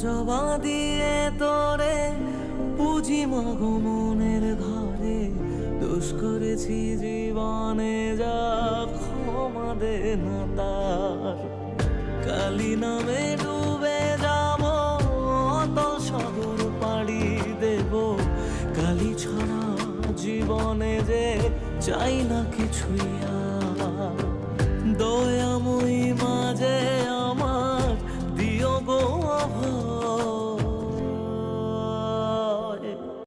জবা দিয়ে তোরে পুঁজি মাগো মনের ঘরে, দোষ করেছি জীবনে যা ক্ষমা দে না তার। কালী নামে ডুবে যাব অতল সাগর পাড়ি দেব, কালী ছাড়া জীবনে যে চাই না কিছুই আর। দয়াময়ী মাঝে